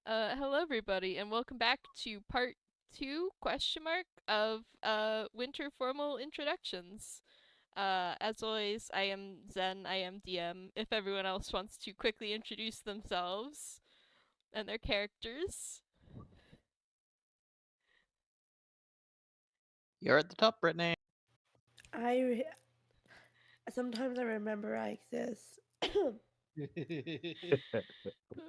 Hello everybody, and welcome back to part 2, question mark, of winter formal introductions. As always, I am Zen, I am DM. If everyone else wants to quickly introduce themselves and their characters. You're at the top, Brittney. Sometimes I remember I exist.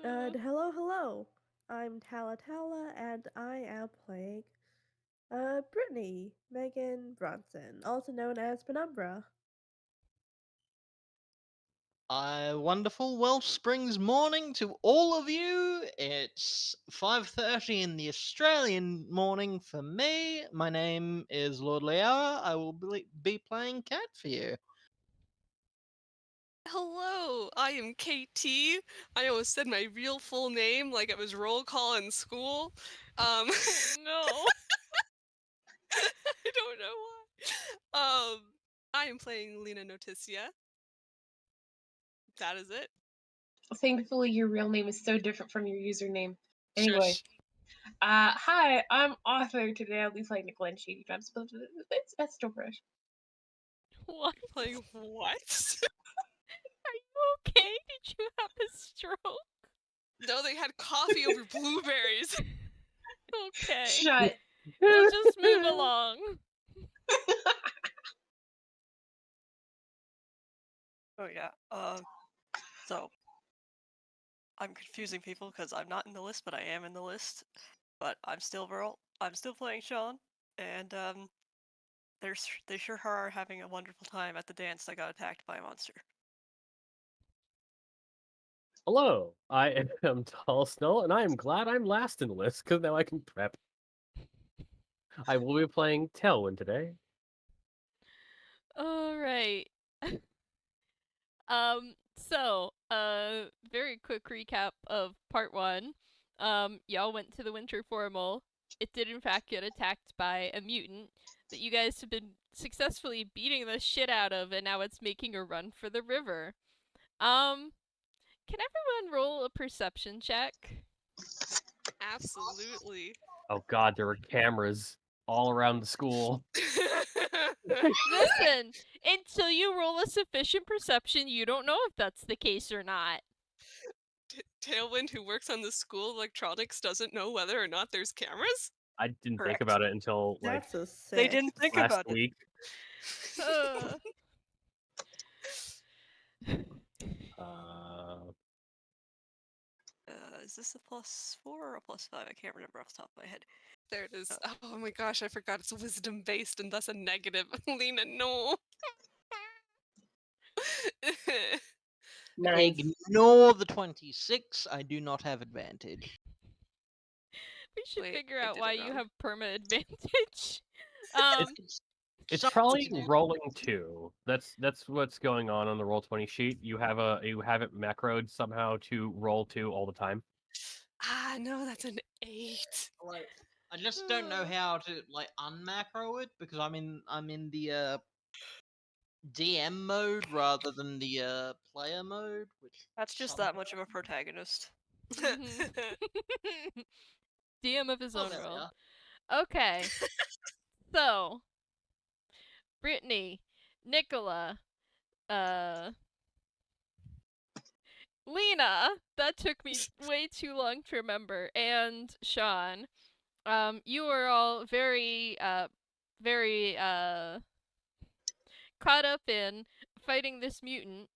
And hello. I'm Talatala, and I am playing Brittney, Megan Bronson, also known as Penumbra. Wonderful Wellsprings morning to all of you. It's 5:30 in the Australian morning for me. My name is Lordlyhour. I will be playing Cat for you. Hello, I am KT. I almost said my real full name like it was roll call in school. No. I don't know why. I am playing Lina Noticia. That is it. Thankfully, your real name is so different from your username. Anyway, Shush. hi, I'm Arthur. Today I'll be playing Nikola N. But it's still fresh. What? Playing what? Are you okay? Did you have a stroke? No, they had coffee over blueberries. Okay. Shut. We'll just move along. Oh yeah. So I'm confusing people because I'm not in the list, but I am in the list. But I'm still Verl. I'm still playing Shaun, and they sure are having a wonderful time at the dance that got attacked by a monster. Hello, I am Tallestnull, and I am glad I'm last in the list because now I can prep. I will be playing Tailwind today. Alright. So, very quick recap of part 1. Y'all went to the winter formal. It did in fact get attacked by a mutant that you guys have been successfully beating the shit out of, and now it's making a run for the river. Can everyone roll a perception check? Absolutely. Oh god, there were cameras all around the school. Listen, until you roll a sufficient perception, you don't know if that's the case or not. Tailwind, who works on the school electronics, doesn't know whether or not there's cameras? I didn't Correct. think about it until like That's a sick. They didn't think last about week. Is this a +4 or a +5? I can't remember off the top of my head. There it is. Oh my gosh, I forgot it's wisdom based and thus a negative. Lena, no. Nice. Ignore the 26. I do not have advantage. We should Wait, figure I out did why it you wrong. have perma advantage. It's Something probably to do. rolling 2. That's what's going on the Roll20 sheet. You have it macroed somehow to roll 2 all the time. No, that's an 8. Like, I just don't know how to like unmacro it because I'm in the DM mode rather than the player mode, which That's just that much of a protagonist. DM of his Oh, own there we world. are. Okay. So, Brittney, Nikola, Lina, that took me way too long to remember, and Shaun. You are all very caught up in fighting this mutant.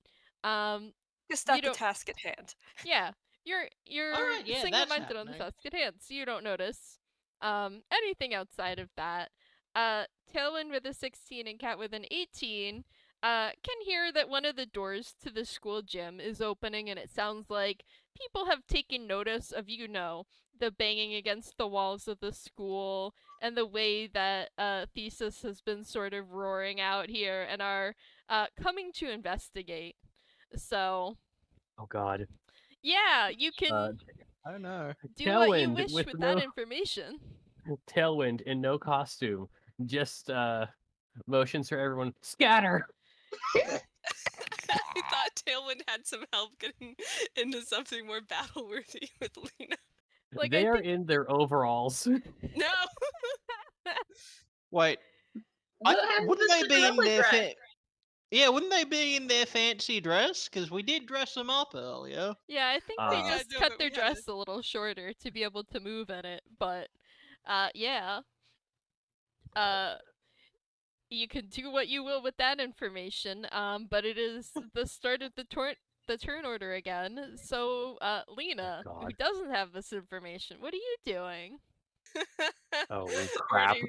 Just You at the don't- task at hand. Yeah, you're Alright, yeah, single-minded that's on the happening. task at hand, so you don't notice anything outside of that. Tailwind with a 16 and Cat with an 18 can hear that one of the doors to the school gym is opening, and it sounds like people have taken notice of, the banging against the walls of the school and the way that Thesis has been sort of roaring out here and are coming to investigate. So, Oh god. yeah, you can Oh no. do what you Tailwind wish with that information. Tailwind in no costume. Just motions for everyone. Scatter! I thought Tailwind had some help getting into something more battle worthy with Lena. Like, They I are think in their overalls. No. Wait, What happened to wouldn't the they be in Cinderella their dress? yeah? Wouldn't they be in their fancy dress? Because we did dress them up earlier. yeah, I think Oh, they yeah, just no, cut but their we had to- dress a little shorter to be able to move in it. But yeah. You can do what you will with that information. But it is the start of the turn order again. So, Lina, who God. doesn't have this information, what are you doing? Oh, crap. Running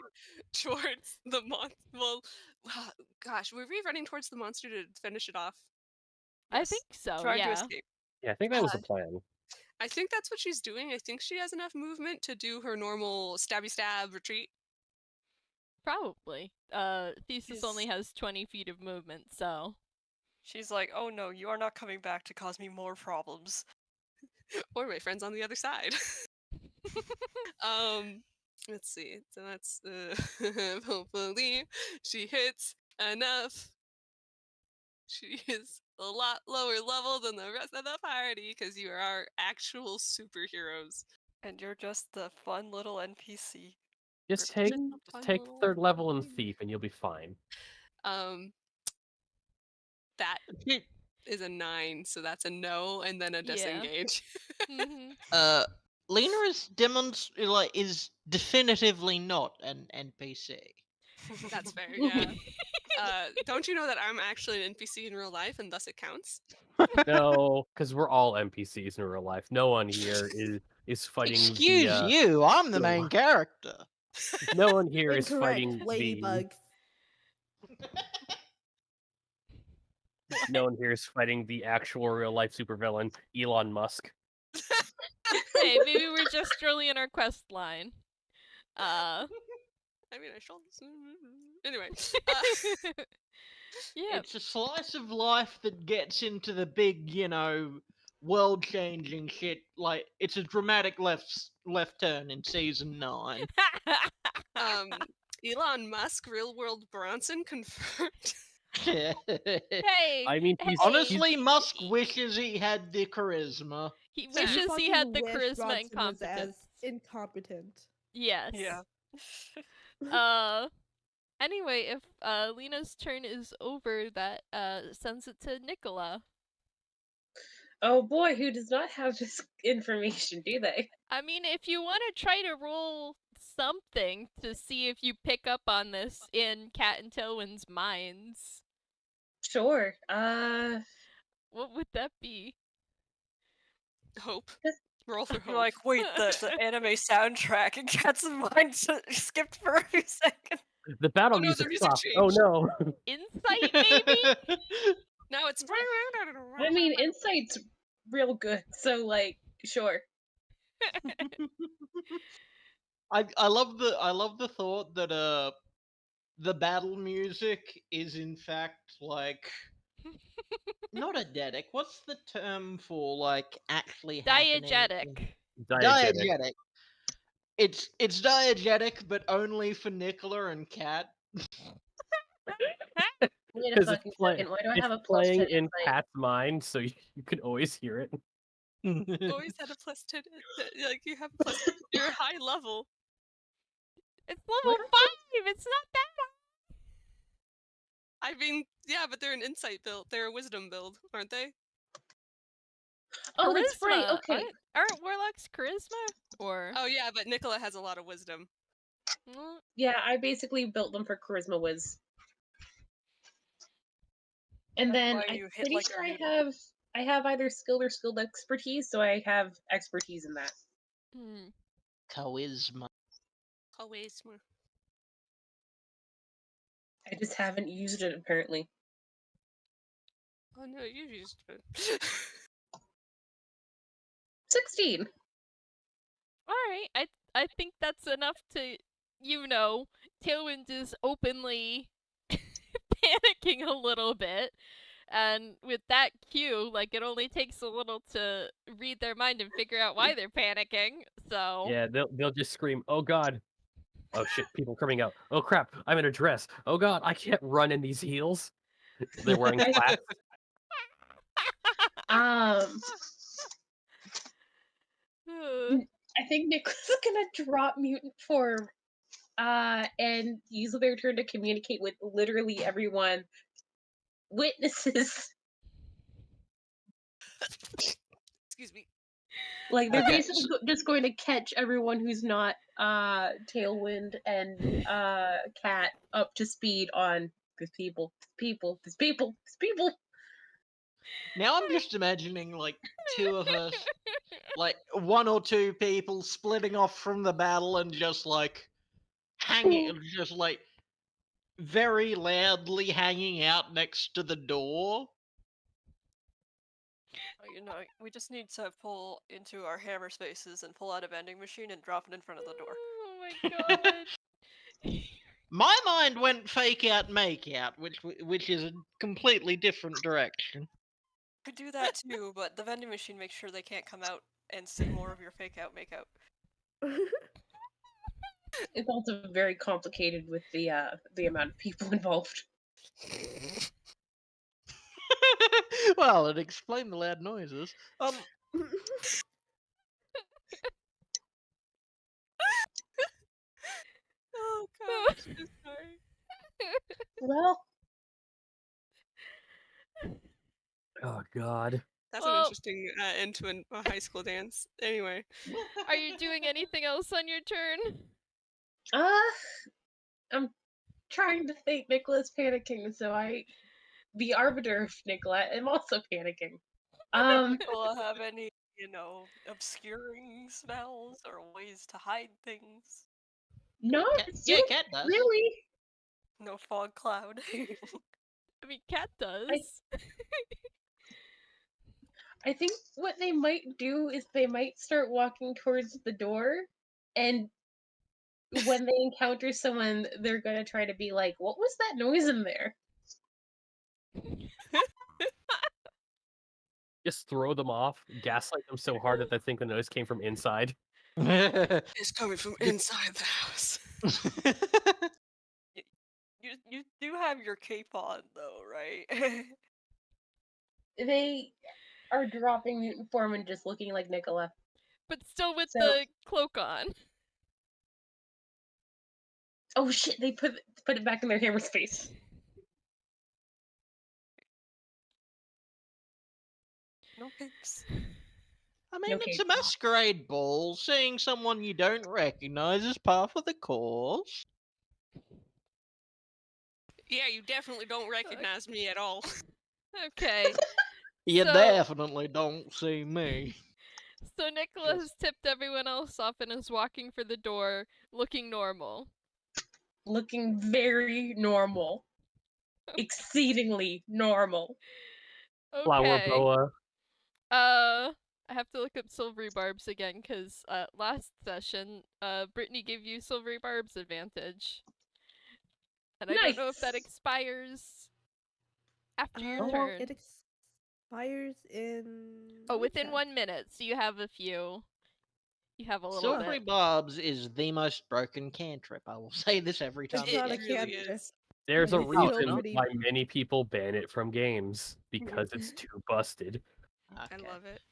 towards the monster. Well, gosh, were we running towards the monster to finish it off? I Yes. think so, Trying to yeah. escape. Yeah, I think that was the plan. I think that's what she's doing. I think she has enough movement to do her normal stabby stab retreat. Probably. Thesis only has 20 feet of movement, so. She's like, oh no, you are not coming back to cause me more problems. Or my friends on the other side. Let's see. So that's hopefully she hits enough. She is a lot lower level than the rest of the party because you are our actual superheroes. And you're just the fun little NPC. Just We're take just a fun take little third level in NPC. Thief and you'll be fine. That is a 9, so that's a no, and then a Yeah. disengage. Mm-hmm. Lina is definitively not an NPC. That's fair, yeah. Don't you know that I'm actually an NPC in real life, and thus it counts? No, because we're all NPCs in real life. No one here is fighting Excuse the. you, I'm the no. main character. No one here is Incorrect, fighting the. ladybugs. No one here is fighting the actual real life supervillain, Elon Musk. Hey, maybe we're just early in our quest line. I mean, I should. Anyway. Yeah. It's a slice of life that gets into the big, world-changing shit. Like, it's a dramatic left turn in season 9. Elon Musk, real world Bronson confirmed. Hey. I mean, hey, Honestly, Musk wishes he had the charisma. he Fair. wishes he Fucking had the wish charisma Bronson and was competence. as incompetent. Yes. Yeah. Anyway, if Lina's turn is over, that sends it to Nikola. Oh boy, who does not have this information, do they? I mean, if you want to try to roll something to see if you pick up on this in Cat and Tailwind's minds, Sure. what would that be? Hope. Just- Roll for hope. You're like, wait, the anime soundtrack and Cat's mind skipped for a few seconds. The battle Oh no, the music music stopped. Oh changed. no! Insight, maybe? Now it's. I mean, insight's real good, so like, sure. I love the thought that the battle music is in fact like not eidetic. What's the term for like actually happening? Diegetic. Diegetic. It's diegetic, but only for Nikola and Kat. Wait a Because fucking second. Why do I it's have a plus playing 10 in insight? Cat's mind, so you can always hear it. Always had a plus 10. Like, you have plus. You're high level. It's level 5! It's not that I mean, yeah, but they're an insight build. They're a wisdom build, aren't they? Oh, that's right. Charisma. Okay. Aren't warlocks charisma? Or Oh yeah, but Nikola has a lot of wisdom. Mm, Yeah, I basically built them for charisma whiz. And That's then why I'm you hit pretty like a sure noodle. I have either skilled or skilled expertise, so I have expertise in that. hmm. Charisma. Always more. I just haven't used it apparently. Oh no, you used it. 16. Alright, I think that's enough to, Tailwind is openly panicking a little bit. And with that cue, like, it only takes a little to read their mind and figure out why they're panicking, so... Yeah, they'll just scream, "Oh god!" Oh shit! People coming out. Oh crap! I'm in a dress. Oh god! I can't run in these heels. They're wearing flats. Um, I think Nicola's gonna drop mutant form, and use their turn to communicate with literally everyone. Witnesses. Excuse me. Like they're Okay, basically just going to catch everyone who's not Tailwind and Cat up to speed on these people. Now I'm just imagining like two of us, like one or two people splitting off from the battle and just like hanging, just like very loudly hanging out next to the door. We just need to pull into our hammer spaces and pull out a vending machine and drop it in front of the door. Oh my god. My mind went fake out, make out, which is a completely different direction. Could do that too, but the vending machine makes sure they can't come out and see more of your fake out, make out. It's also very complicated with the amount of people involved. Well, it explained the loud noises. Oh gosh, I'm sorry. Well, Oh God. That's an Well- interesting end to a high school dance. Anyway, Are you doing anything else on your turn? I'm trying to think Nicola's panicking, so the arbiter of Nicola, am also panicking. Will have any, obscuring spells or ways to hide things? No, Yeah, Cat does. really. No fog cloud. I mean, Cat does. I think what they might do is they might start walking towards the door, and when they encounter someone, they're gonna try to be like, "What was that noise in there?" Just throw them off, gaslight them so hard that they think the noise came from inside. it's coming from inside the house. You do have your cape on though, right? They are dropping mutant form and just looking like Nicola. But still with So- the cloak on. Oh shit! They put it back in their hammer space. No capes. I mean, No it's cape. a masquerade ball. Seeing someone you don't recognize is par for the course. Yeah, you definitely don't recognize me at all. Okay. You So- definitely don't see me. So Nikola has tipped everyone else off and is walking for the door, looking normal. Looking very normal. Exceedingly normal. Flower Okay. boa. I have to look up Silvery Barbs again, because last session, Brittney gave you Silvery Barbs advantage. And I don't know if that Nice. expires after your Oh, turn. it expires in. Oh, what is within that? 1 minute, so you have a few. You have a little Silvery bit. Barbs is the most broken cantrip. I will say this every time. It's not a It really cantrip. is. There's a It's still reason pretty- why many people ban it from games because it's too busted. I Okay. love it.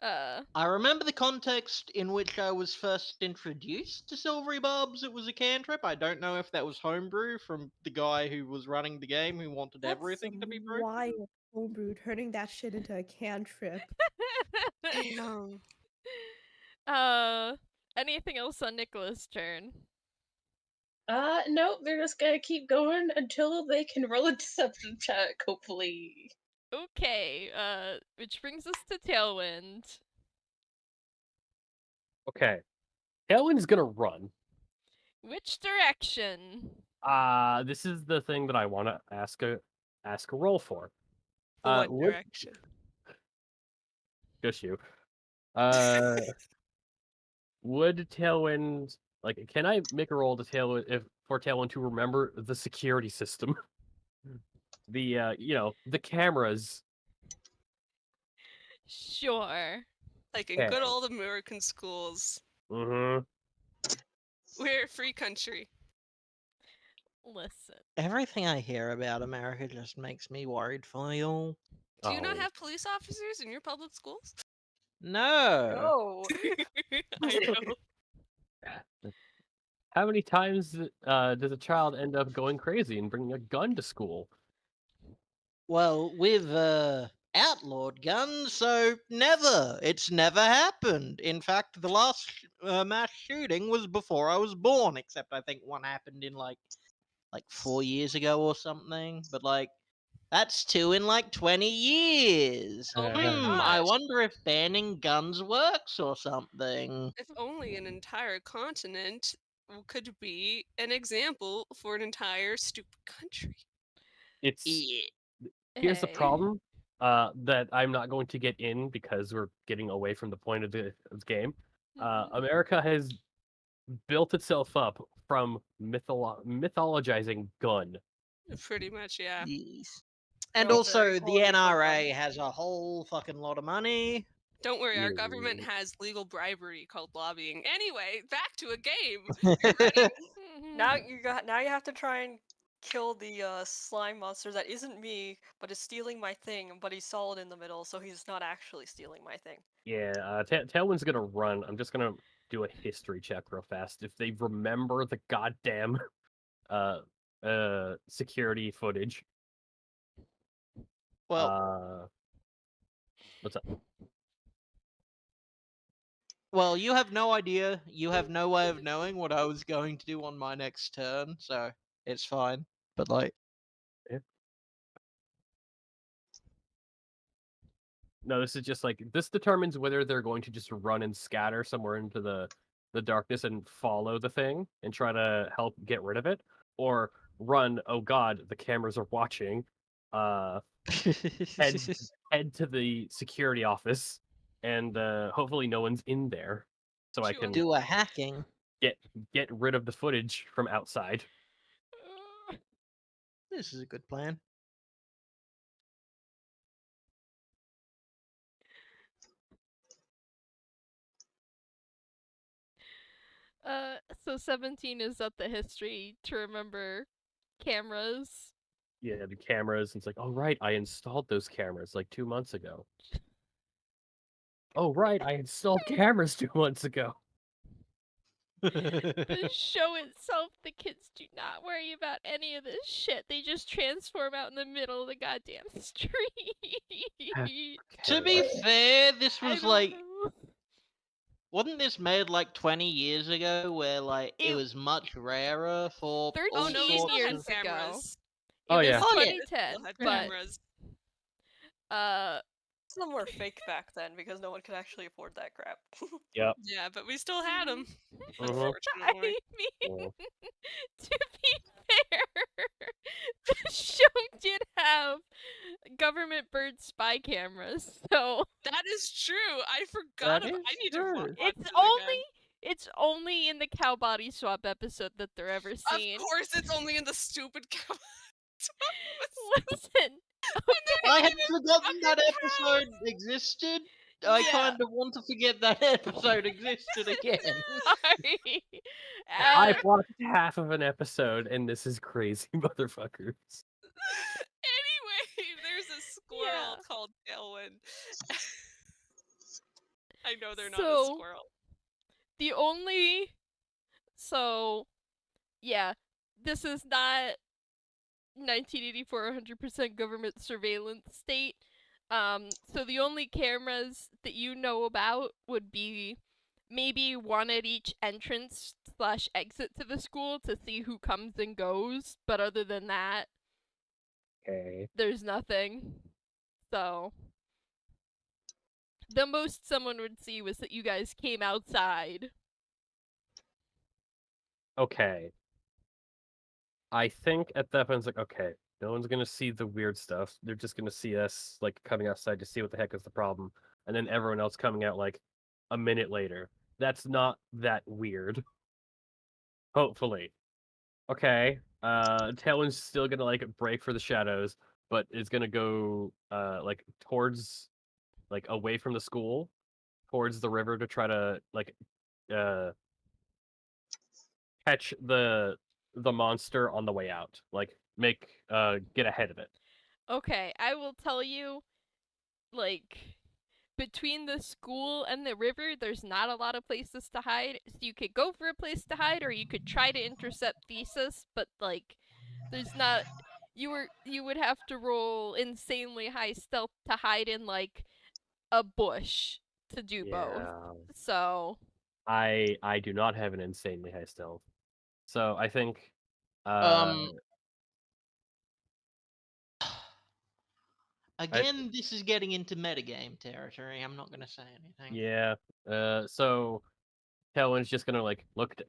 I remember the context in which I was first introduced to Silvery Barbs. It was a cantrip. I don't know if that was homebrew from the guy who was running the game who wanted That's everything to be some broken. wild homebrew, turning that shit into a cantrip. Damn. Anything else on Nicola's turn? No, they're just gonna keep going until they can roll a deception check, hopefully. Okay, which brings us to Tailwind. Okay. Tailwind's gonna run. Which direction? This is the thing that I want to ask a roll for. What would- direction? Just you. Would Tailwind can I make a roll to for Tailwind to remember the security system? The the cameras. Sure. Like in good Okay. old American schools. Mm-hmm. We're a free country. Listen. Everything I hear about America just makes me worried for you. Do you not Oh. have police officers in your public schools? No. Oh, I you. How many times does a child end up going crazy and bringing a gun to school? Well, we've outlawed guns, so never. It's never happened. In fact, the last mass shooting was before I was born, except I think one happened in like 4 years ago or something. But like, that's 2 in like 20 years. Oh my I gosh. wonder if banning guns works or something. If only an entire continent could be an example for an entire stupid country. It's Yeah. here's the Hey. problem that I'm not going to get in because we're getting away from the point of the game. Mhm. America has built itself up from mythologizing gun. Pretty much, yeah. Yes. And Well, also, very the poorly NRA programmed. has a whole fucking lot of money. Don't worry, our Yeah. government has legal bribery called lobbying. Anyway, back to a game. You ready? Now you have to try and kill the slime monster that isn't me, but is stealing my thing, but he's solid in the middle, so he's not actually stealing my thing. Yeah, Tailwind's gonna run. I'm just gonna do a history check real fast. If they remember the goddamn security footage. Well, What's up? well, you have no idea. You have no way of knowing what I was going to do on my next turn, so it's fine. But like, No, this is just like this determines whether they're going to just run and scatter somewhere into the darkness and follow the thing and try to help get rid of it, or run. Oh God, the cameras are watching. Head to the security office, and hopefully no one's in there, so I Chew can on do a hacking. get rid of the footage from outside. This is a good plan. So 17 is up the history to remember cameras. Yeah, the cameras. And it's like, oh right, I installed those cameras like 2 months ago. Oh right, I installed cameras 2 months ago. The show itself, the kids do not worry about any of this shit. They just transform out in the middle of the goddamn street. To be fair, this I was don't like, know. wasn't this made like 20 years ago, where like it It- was much rarer for 13 all Oh no, we sorts still had years of... ago. cameras. Oh, It yeah. was Oh, yeah. 2010, Still had but cameras. Some were fake back then because no one could actually afford that crap. Yep. Yeah, but we still had them. Mhm. I Unfortunately. mean, Oh. to be fair, the show did have government bird spy cameras, so That is true. I forgot. That I is need to true. watch it's it only again. it's only in the cow body swap episode that they're ever Of seen. course, it's only in the stupid cow. Listen, I had even forgotten that fucking episode existed. I Yeah. kind of want to forget that episode existed again. sorry. I've watched half of an episode, and this is crazy, motherfuckers. Anyway, there's a squirrel Yeah. called Tailwind. I know they're not a So- squirrel. The only yeah, this is not 1984 100% government surveillance state. So the only cameras that you know about would be maybe one at each entrance / exit to the school to see who comes and goes, but other than that, Okay. there's nothing. So the most someone would see was that you guys came outside. Okay. I think at that point it's like, okay, no one's gonna see the weird stuff. They're just gonna see us like coming outside to see what the heck is the problem, and then everyone else coming out like a minute later. That's not that weird. Hopefully. Okay. Tailwind's still gonna like break for the shadows, but is gonna go like towards like away from the school, towards the river to try to like catch the monster on the way out. Like make get ahead of it. Okay, I will tell you, like, between the school and the river, there's not a lot of places to hide. So you could go for a place to hide, or you could try to intercept Thesis, but like, there's not. You would have to roll insanely high stealth to hide in like a bush to do both. Yeah. So I do not have an insanely high stealth. So I think Again, this is getting into metagame territory. I'm not gonna say anything. yeah. So Tailwind's just gonna like look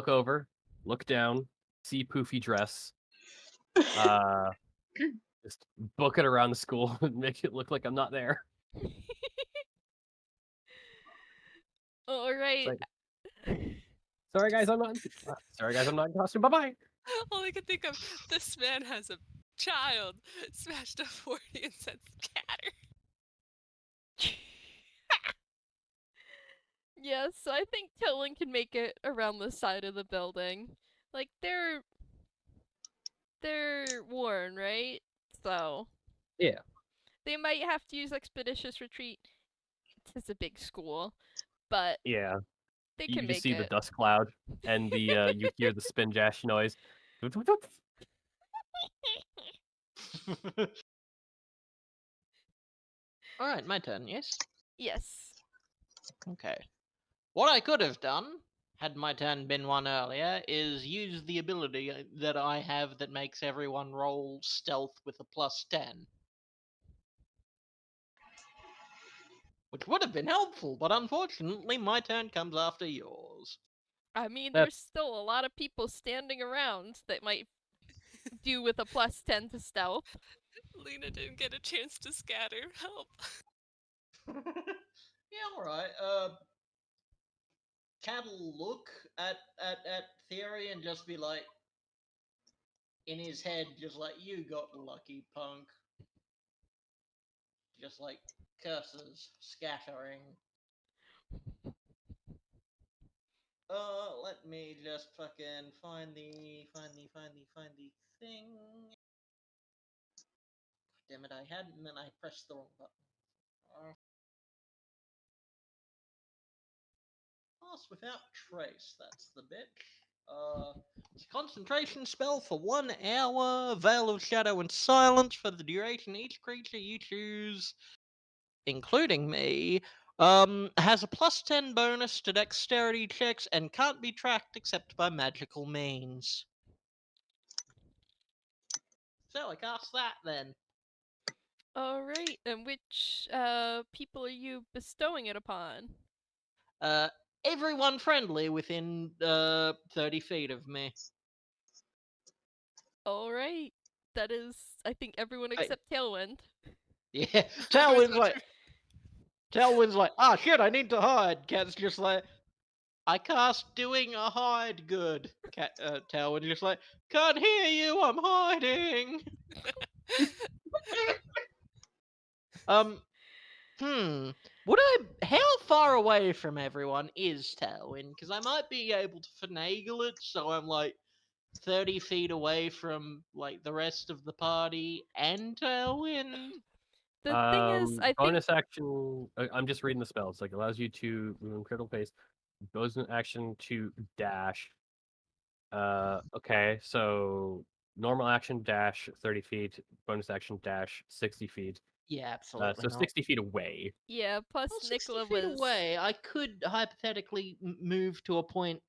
over, look down, see poofy dress, just book it around the school and make it look like I'm not there. all right. Sorry guys, I'm not. Sorry guys, I'm not in costume. Bye bye. All I can think of, this man has a child, smashed a 40 and said scatter. Yeah, so I think Tailwind can make it around the side of the building. Like they're worn, right? So Yeah. they might have to use expeditious retreat. It's a big school, but Yeah. they You can just make see it. the dust cloud and the you hear the spin jash noise. Alright, my turn, yes? Yes. Okay. What I could have done, had my turn been one earlier, is use the ability that I have that makes everyone roll stealth with a +10. Which would have been helpful, but unfortunately my turn comes after yours. I mean, That's- there's still a lot of people standing around that might do with a +10 to stealth. Lina didn't get a chance to scatter. Help. Yeah, alright. Cat'll look at Theory and just be like, in his head, just like, you got lucky, punk. Just like, curses, scattering. Let me just fucking find the thing. Damn it, I had it and then I pressed the wrong button. Pass without trace, that's the bitch. It's a concentration spell for 1 hour. Veil of Shadow and Silence for the duration. Each creature you choose, including me, has a +10 bonus to dexterity checks and can't be tracked except by magical means. So I cast that then. Alright, and which people are you bestowing it upon? Everyone friendly within 30 feet of me. Alright. That is, I think, everyone Hey. except Tailwind. Yeah, Tailwind's like, ah, shit, I need to hide. Cat's just like, I cast doing a hide good. Tailwind just like, can't hear you, I'm hiding. How far away from everyone is Tailwind? Because I might be able to finagle it, so I'm like 30 feet away from like the rest of the party and Tailwind. The thing is, I think bonus action. I'm just reading the spells. Like allows you to move in critical pace. Bonus action to dash. Okay, so normal action dash 30 feet. Bonus action dash 60 feet. Yeah, absolutely. So not. 60 feet away. yeah, plus Well, 60 Nikola feet was away, I could hypothetically move to a point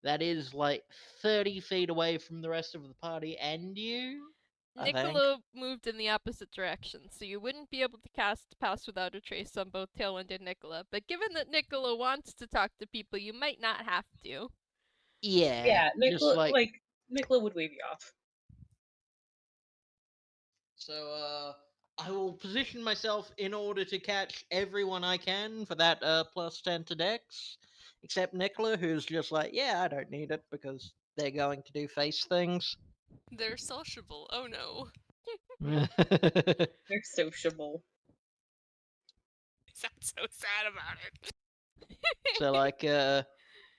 that is like 30 feet away from the rest of the party and you. I think. Nikola moved in the opposite direction, so you wouldn't be able to cast Pass Without a Trace on both Tailwind and Nikola. But given that Nikola wants to talk to people, you might not have to. Yeah. Yeah, just Nikola, Nikola would wave you off. So, I will position myself in order to catch everyone I can for that +10 to Dex, except Nikola, who's just like, yeah, I don't need it because they're going to do face things. They're sociable. Oh no. They're sociable. I sound so sad about it. So, like,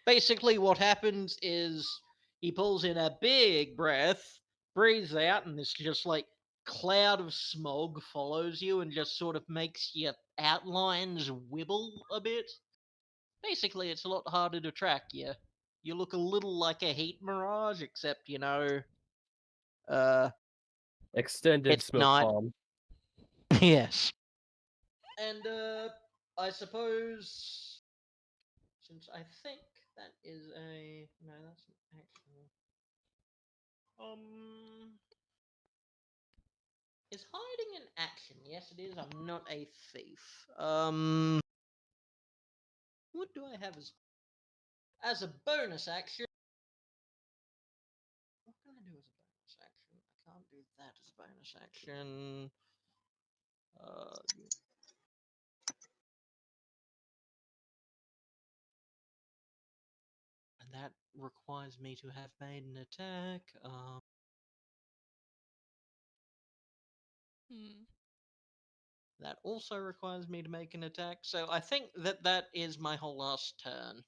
basically what happens is he pulls in a big breath, breathes out, and this just like cloud of smog follows you and just sort of makes your outlines wibble a bit. Basically, it's a lot harder to track you. You look a little like a heat mirage, except, Extended it's smoke not. bomb. Yes. And, I suppose, since I think that is a... No, that's an actual... Is hiding an action? Yes, it is. I'm not a thief. What do I have as a bonus action? What can I do as a bonus action? I can't do that as a bonus action. And that requires me to have made an attack. That also requires me to make an attack. So I think that is my whole last turn.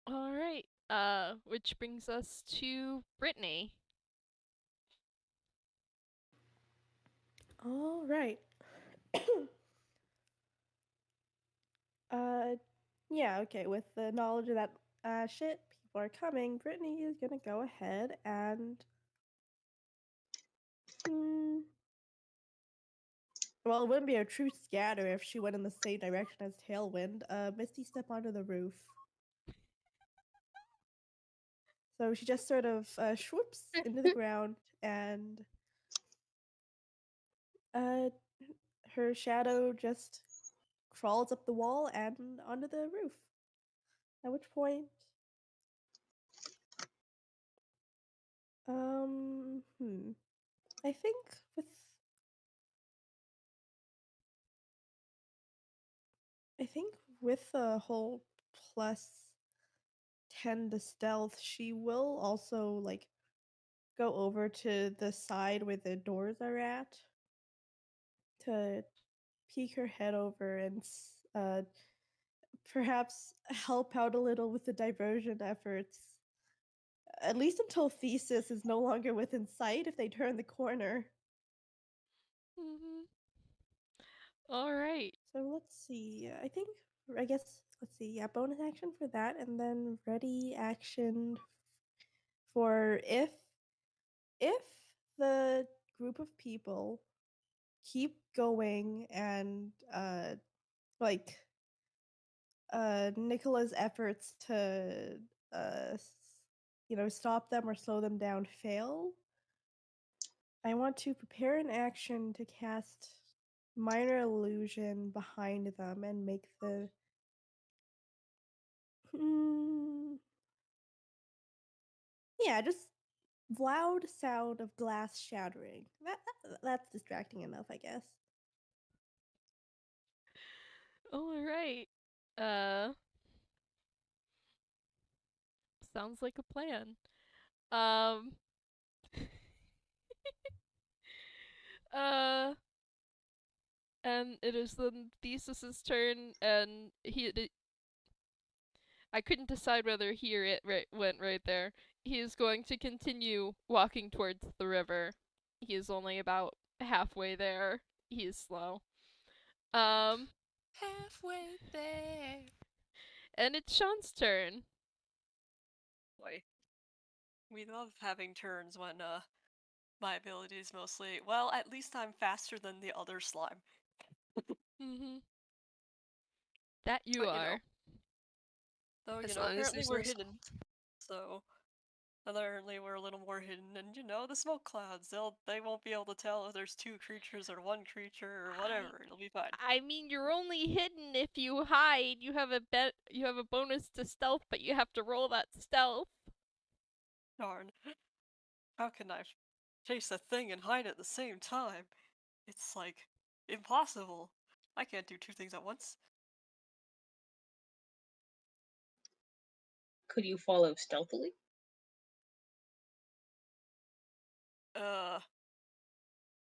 All right. Which brings us to Brittney. All right. Yeah, okay. With the knowledge of that shit, people are coming. Brittney is gonna go ahead and well, it wouldn't be a true scatter if she went in the same direction as Tailwind. Misty step onto the roof. So she just sort of swoops into the ground and her shadow just crawls up the wall and onto the roof. At which point, I think with the whole plus 10 to stealth, she will also like go over to the side where the doors are at to peek her head over and perhaps help out a little with the diversion efforts. At least until Thesis is no longer within sight if they turn the corner. All right. So let's see. I guess, let's see. Yeah, bonus action for that, and then ready action for if the group of people keep going and like Nikola's efforts to stop them or slow them down fail, I want to prepare an action to cast minor illusion behind them and make the just loud sound of glass shattering. That's distracting enough, I guess. All right. Sounds like a plan. And it is then Thesis's turn, and I couldn't decide whether he or it went right there. He is going to continue walking towards the river. He is only about halfway there. He is slow. Halfway there. And it's Shaun's turn. Boy. We love having turns when my ability is mostly, well, at least I'm faster than the other slime. That you But, are. Though, As long as apparently there's we're no hidden. So, apparently we're a little more hidden, and the smoke clouds, they won't be able to tell if there's two creatures or one creature or whatever. It'll be fine. I mean, you're only hidden if you hide. You have a bonus to stealth, but you have to roll that stealth. Darn. How can I chase a thing and hide at the same time? It's like impossible. I can't do two things at once. Could you follow stealthily?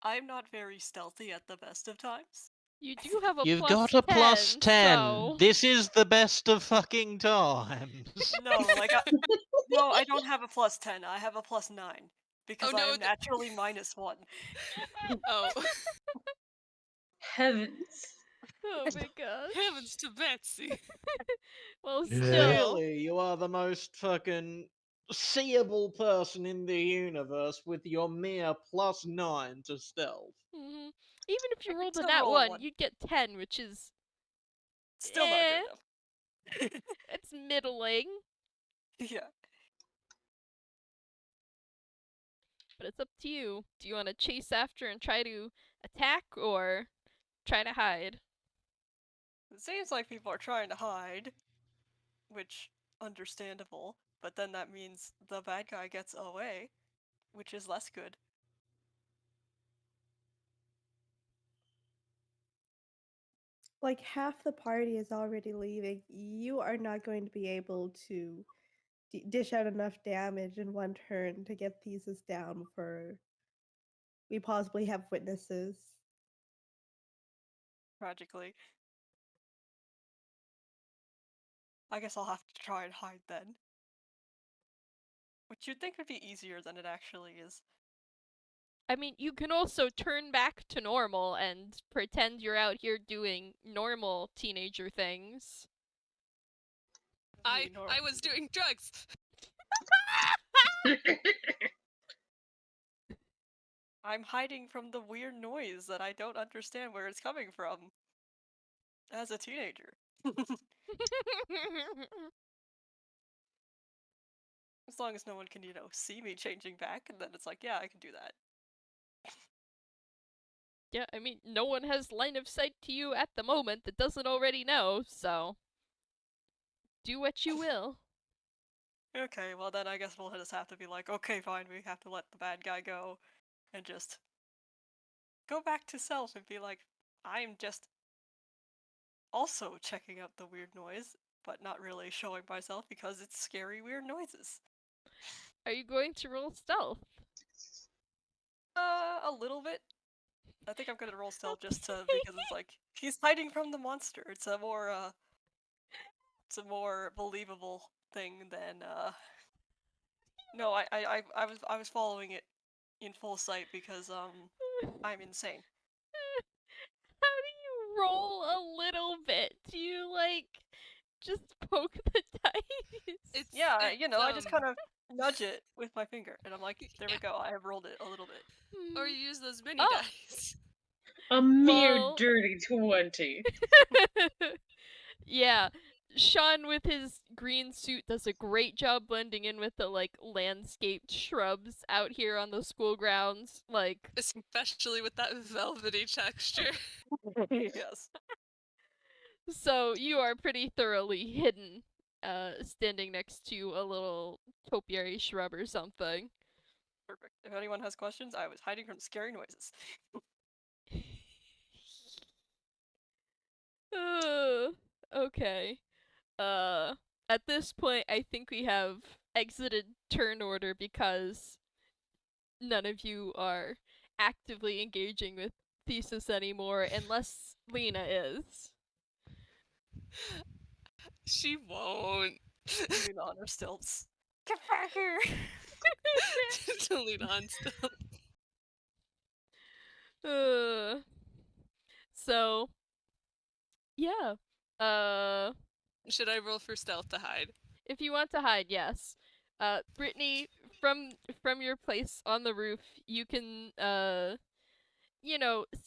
I'm not very stealthy at the best of times. You do have a You've plus got a 10, plus 10. So... This is the best of fucking times. No, no, I don't have a plus 10. I have a plus 9. because no, I am naturally -1. Oh, Heavens. Oh my gosh. heavens to Betsy. Well, Yeah. still. Clearly, you are the most fucking seeable person in the universe with your mere +9 to stealth. Mhm. Even if I you could rolled a still nat roll a 1, 1. you'd get 10, which is Still not eh, good enough. it's middling, Yeah. but it's up to you. Do you want to chase after and try to attack or try to hide? It seems like people are trying to hide, which understandable, but then that means the bad guy gets away, which is less good. Like half the party is already leaving. You are not going to be able to dish out enough damage in one turn to get Thesis down before we possibly have witnesses. Tragically. I guess I'll have to try and hide then. Which you'd think would be easier than it actually is. I mean, you can also turn back to normal and pretend you're out here doing normal teenager things. I was doing drugs. I'm hiding from the weird noise that I don't understand where it's coming from. As a teenager. As long as no one can, see me changing back, and then it's like, yeah, I can do that. Yeah, I mean, no one has line of sight to you at the moment that doesn't already know, so do what you will. Okay, well then I guess we'll just have to be like, okay, fine, we have to let the bad guy go, and just go back to self and be like, I'm just also checking out the weird noise, but not really showing myself because it's scary weird noises. Are you going to roll stealth? A little bit. I think I'm gonna roll stealth just to because it's like he's hiding from the monster. It's a more believable thing than No, I was following it in full sight because I'm insane. How do you roll a little bit? Do you just poke the dice? It's Yeah, I just kind of nudge it with my finger, and I'm like, there we go. I have rolled it a little bit. or you use those mini Oh. dice. A mere Well- dirty 20. Yeah, Shaun with his green suit does a great job blending in with the landscaped shrubs out here on the school grounds. Especially with that velvety texture. Yes. So you are pretty thoroughly hidden, standing next to a little topiary shrub or something. Perfect. If anyone has questions, I was hiding from scary noises. Okay. At this point, I think we have exited turn order because none of you are actively engaging with Thesis anymore, unless Lina is. She won't. Moving on her stilts. Get back here! To lean on still. So, yeah. Should I roll for stealth to hide? If you want to hide, yes. Brittney, from your place on the roof, you can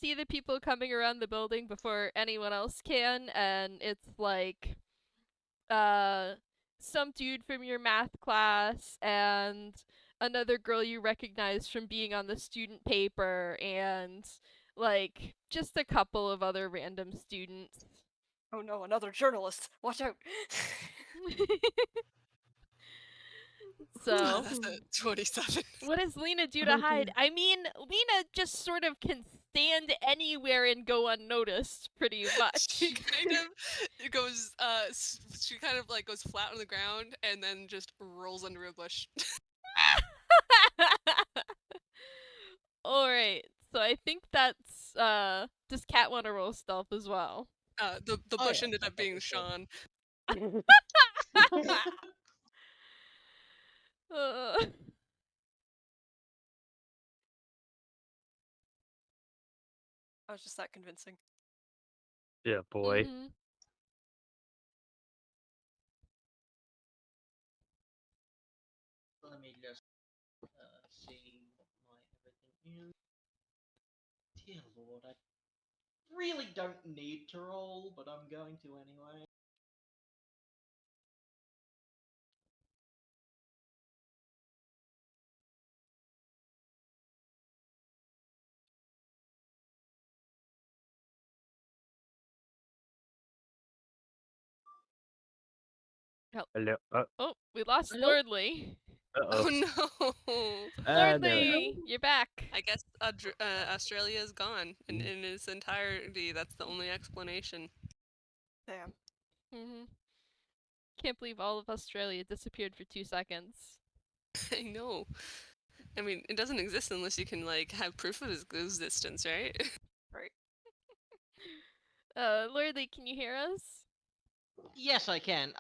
see the people coming around the building before anyone else can, and it's some dude from your math class and another girl you recognize from being on the student paper and just a couple of other random students. Oh no, another journalist! Watch out! So, That's a 27. what does Lina do to hide? I mean, Lina just sort of can stand anywhere and go unnoticed, pretty much. She kind of goes, she kind of goes flat on the ground and then just rolls under a bush. Alright, so I think that's, does Cat want to roll stealth as well? The Oh, bush yeah, ended I up being probably should. Shaun. I was just that convincing. Yeah, boy. Mhm. Let me just see what my everything is. Dear Lord, I really don't need to roll, but I'm going to anyway. Hello. Oh, we lost Hello? Lordly. Uh-oh. Oh no! There we Lordly, go. you're back. I guess Australia is gone in its entirety. That's the only explanation. Damn. Mhm. Can't believe all of Australia disappeared for 2 seconds. I know. I mean, it doesn't exist unless you can like have proof of its existence, right? Right. Lordly, can you hear us? Yes, I can.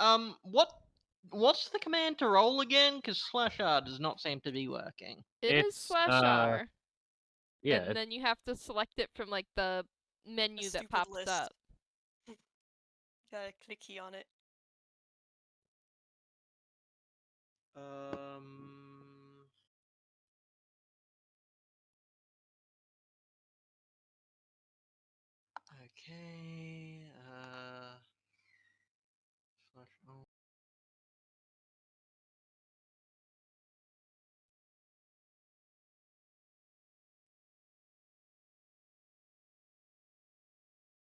What's the command to roll again? Because /R does not seem to be working. It is It's, /R. Yeah, And then you have to select it from like the menu that stupid pops list. up. Gotta click key on it. Okay. /R.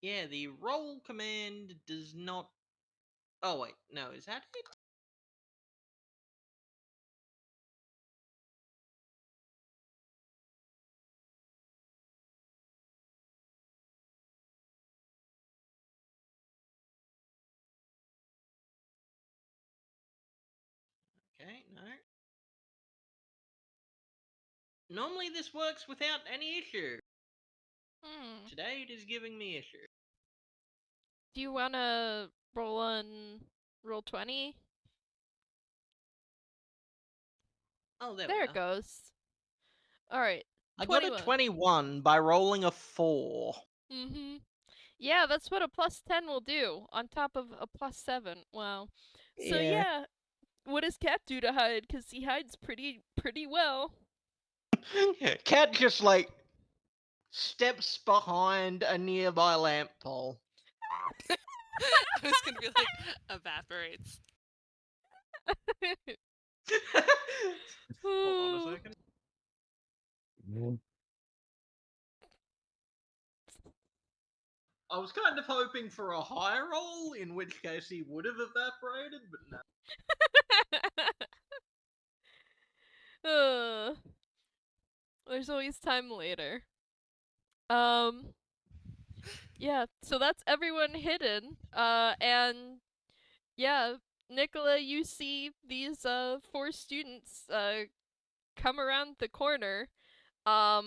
Yeah, the roll command does not. Oh wait, no, is that it? Okay, no. Normally this works without any issue. Hmm. Today it is giving me issue. Do you wanna roll on roll 20? Oh, there There we it are. goes. Alright. I got a 21 by rolling a 4. Mm-hmm. Yeah, that's what a +10 will do, on top of a +7. Wow. So yeah, what does Cat do to hide? Because he hides pretty well. Cat just like steps behind a nearby lamp pole. I was gonna be like, evaporates. Hold on a Ooh. second. I was kind of hoping for a high roll, in which case he would have evaporated, but no. There's always time later. Yeah, so that's everyone hidden. And yeah, Nikola, you see these 4 students come around the corner. I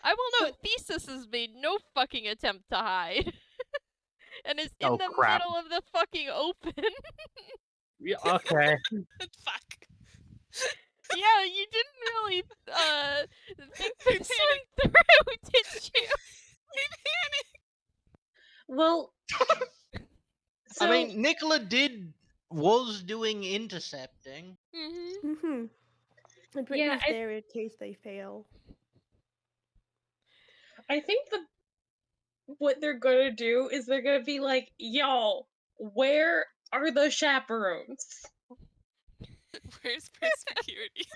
will note Thesis has made no fucking attempt to hide. And is in Oh, the crap. middle of the fucking open. Yeah, okay. Fuck. Yeah, you didn't really think this one through, did you? Well, so I mean, Nikola was doing intercepting. Mm-hmm. Mm-hmm. And Yeah, Brittney's there in case they fail. I think what they're gonna do is they're gonna be like, "Y'all, where are the chaperones?" Where's perspicuity?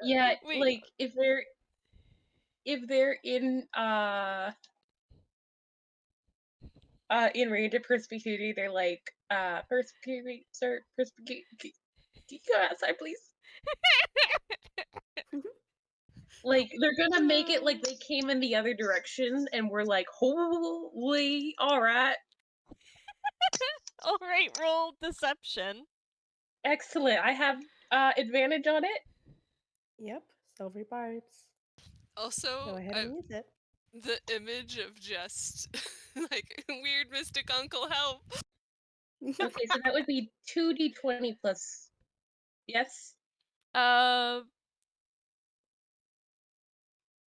Yeah, Wait. like if they're in range of perspicuity, they're like, perspicuity, sir, perspicuity, can you go outside, please? Like they're gonna make it like they came in the other direction, and we're like, holy, all right, Alright, roll deception. excellent. I have advantage on it. Yep, silver barbs. Also, Go ahead and use it. the image of just like weird mystic uncle help. Okay, so that would be 2d20 plus. Yes.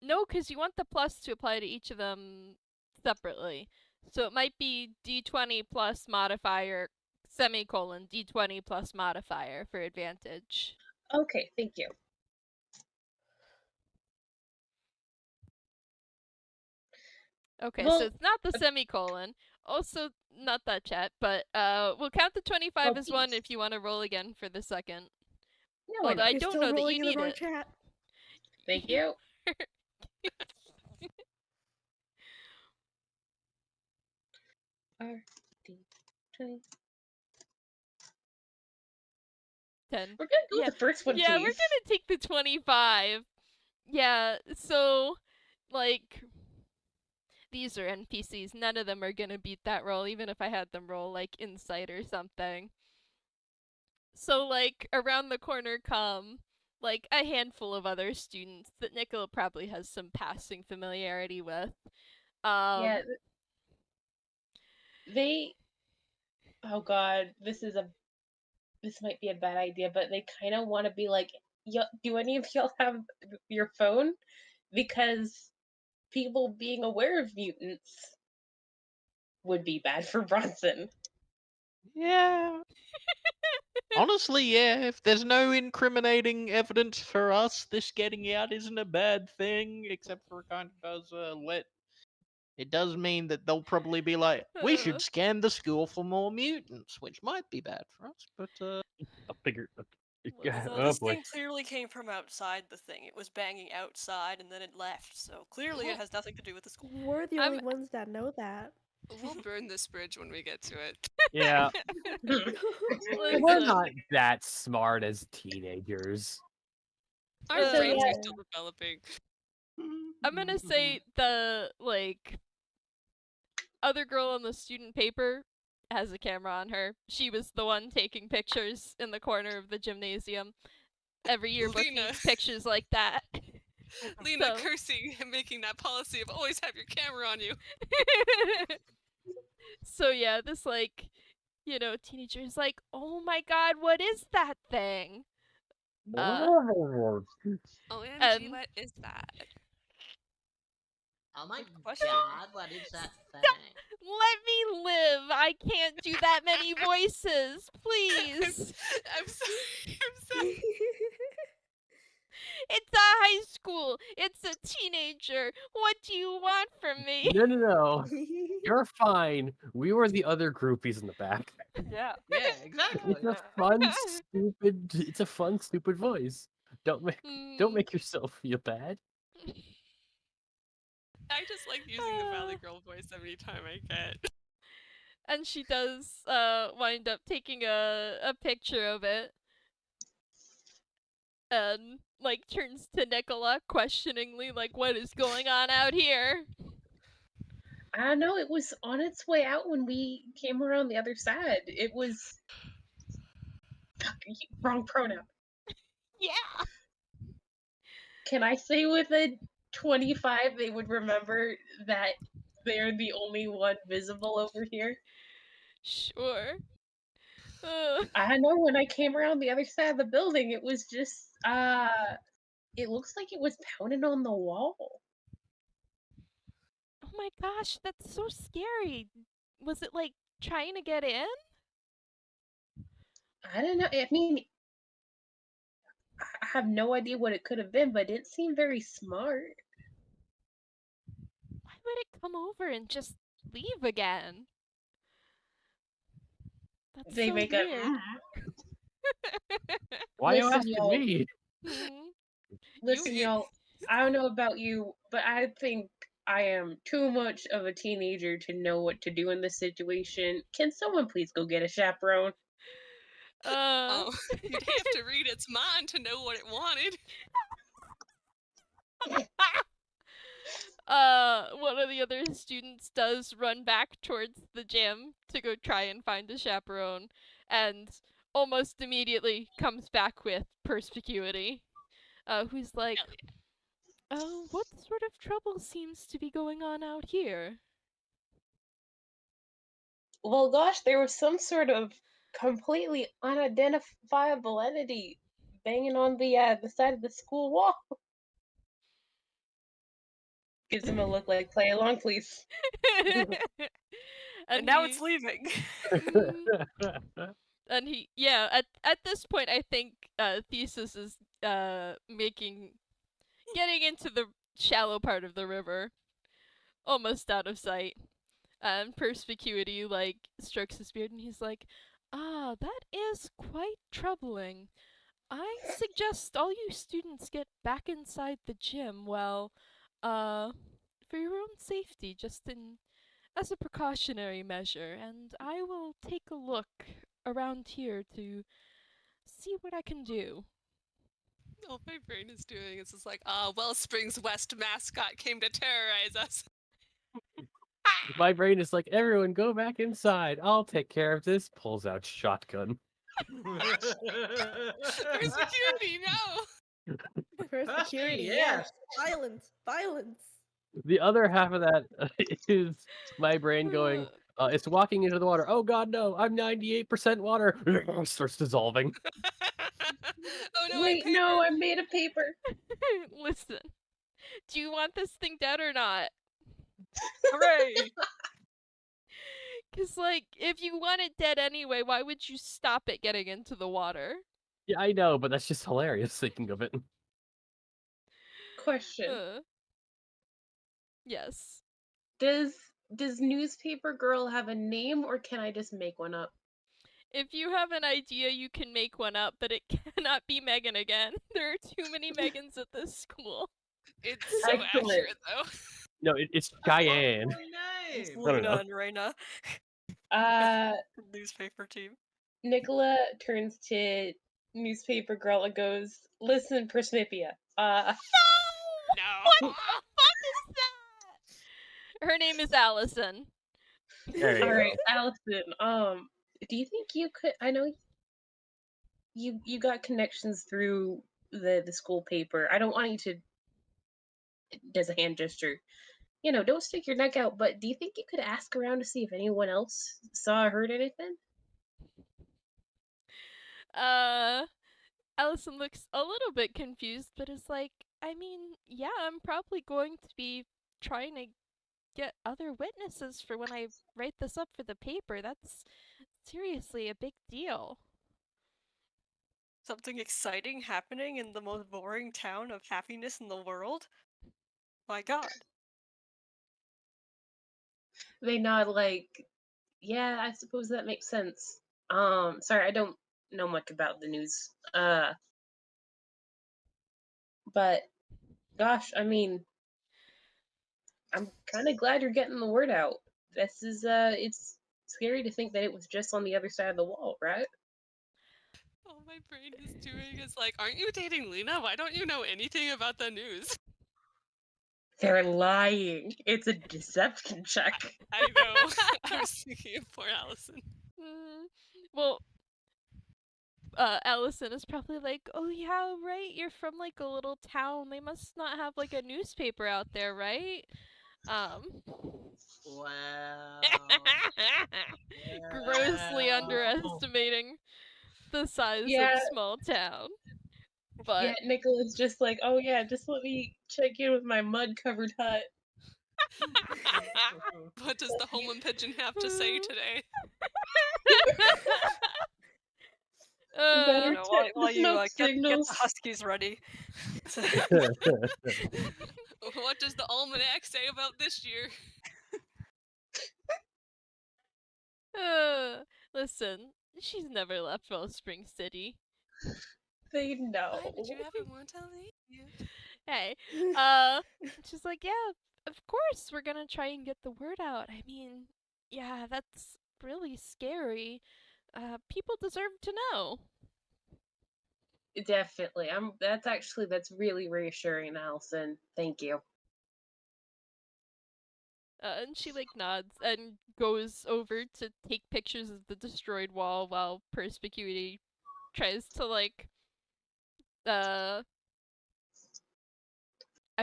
No, because you want the plus to apply to each of them separately. So it might be d20 plus modifier, semicolon, d20 plus modifier for advantage. Okay, thank you. Okay, Well, so it's not the semicolon. Also, not that chat, but we'll count the 25 as one if please. you want to roll again for the second. No, why Although I not? You're don't still know that rolling you in the need wrong it. chat. Thank you. R D 20. 10. We're gonna go Yeah. with the first one, Yeah, please. we're gonna take the 25. Yeah, so, like, these are NPCs. None of them are gonna beat that roll, even if I had them roll, like, insight or something. So, like, around the corner come, like, a handful of other students that Nikola probably has some passing familiarity with. Yeah, they. Oh God, this might be a bad idea, but they kind of want to be like, do any of y'all have your phone? Because people being aware of mutants would be bad for Bronson. Yeah. Honestly, yeah, if there's no incriminating evidence for us, this getting out isn't a bad thing, except for it kind of does it does mean that they'll probably be like, we should scan the school for more mutants, which might be bad for us, but I'll figure. Listen. So Oh this boy. thing clearly came from outside the thing. It was banging outside and then it left. So clearly it has nothing to do with the school. We're the I'm- only ones that know that. We'll burn this bridge when we get to it. Yeah, we're Listen. not that smart as teenagers. Our So, brains yeah. are still developing. I'm gonna say the, like, other girl on the student paper has a camera on her. She was the one taking pictures in the corner of the gymnasium. Every yearbook Lina. needs pictures like that. Lina So- cursing and making that policy of always have your camera on you. So yeah, this, like, teenager is like, oh my god, what is that thing? OMG, And- what is that? oh my Question? god, what is that thing? Let me live. I can't do that many voices. Please. I'm sorry. I'm sorry. It's a high school. It's a teenager. What do you want from me? No. You're fine. We were the other groupies in the back. Yeah. Yeah, exactly. It's a fun, stupid. It's a fun, stupid voice. Don't make yourself feel bad. I just like using the Valley Girl voice every time I get. And she does wind up taking a picture of it. And, like, turns to Nikola questioningly, like, what is going on out here? I don't know. It was on its way out when we came around the other side. It was. Fuck, wrong pronoun. Yeah. Can I say with a 25 they would remember that they're the only one visible over here? Sure. I know when I came around the other side of the building, it was just, it looks like it was pounding on the wall. Oh my gosh, that's so scary. Was it, like, trying to get in? I don't know. I mean, I have no idea what it could have been, but it didn't seem very smart. Why would it come over and just leave again? That's They so make weird. a. Why are you Listen, asking y'all. me? Mhm. Listen, y'all, I don't know about you, but I think I am too much of a teenager to know what to do in this situation. Can someone please go get a chaperone? Oh, you'd have to read its mind to know what it wanted. One of the other students does run back towards the gym to go try and find a chaperone, and almost immediately comes back with perspicuity, who's like, what sort of trouble seems to be going on out here? Well, gosh, there was some sort of completely unidentifiable entity banging on the side of the school wall. Gives him a look like, play along, please. And now he- it's leaving. and he at this point I think Thesis is getting into the shallow part of the river, almost out of sight. And Perspicuity like strokes his beard and he's like, that is quite troubling. I suggest all you students get back inside the gym, well, for your own safety, as a precautionary measure, and I will take a look around here to see what I can do. All my brain is doing is just like, Wellspring's West mascot came to terrorize us. My brain is like, everyone go back inside. I'll take care of this. Pulls out shotgun. Perspicuity, no! Perspicuity, yes. Violence, violence. The other half of that is my brain going, it's walking into the water. Oh god, no, I'm 98% water. Starts dissolving. Oh no, Wait, no, I made a paper. Listen, do you want this thing dead or not? Hooray! Because, like, if you want it dead anyway, why would you stop it getting into the water? Yeah, I know, but that's just hilarious thinking of it. Question. Yes. Does Newspaper Girl have a name, or can I just make one up? If you have an idea, you can make one up, but it cannot be Megan again. There are too many Megans at this school. It's so Excellent. accurate, though. No, it's Cheyenne. It's Name. No, no, Lina no. and Reina. Newspaper team. Nikola turns to Newspaper Girl and goes, "Listen, Persnipia. No! What the fuck is that? Her name is Allison. There you All go. right, Allison. Do you think you could? I know you got connections through the school paper. I don't want you to. Does a hand gesture. You know, don't stick your neck out. But do you think you could ask around to see if anyone else saw or heard anything? Allison looks a little bit confused, but is like, I mean, yeah, I'm probably going to be trying to get other witnesses for when I write this up for the paper. That's seriously a big deal. Something exciting happening in the most boring town of happiness in the world? My god. They nod like, yeah, I suppose that makes sense. Sorry, I don't know much about the news. But gosh, I mean, I'm kind of glad you're getting the word out. This is it's scary to think that it was just on the other side of the wall, right? All my brain is doing is like, aren't you dating Lina? Why don't you know anything about the news? They're lying. It's a deception check. I know. I was thinking of poor Allison. Well, Allison is probably like, oh yeah, right, you're from like a little town. They must not have like a newspaper out there, right? Wow. Grossly Wow. underestimating the size Yeah. of small town. But Yeah, Nicola's just like, oh yeah, just let me check in with my mud-covered hut. What does the Holman pigeon have to say today? Better You know, while, check while the you smoke get the signals. Huskies ready. What does the almanac say about this year? Listen, she's never left Wellspring City. They know. Why did you ever want to leave? Hey, she's like, yeah, of course we're gonna try and get the word out. I mean, yeah, that's really scary. People deserve to know. Definitely. That's really reassuring, Allison. Thank you. And she like nods and goes over to take pictures of the destroyed wall while Perspicuity tries to like I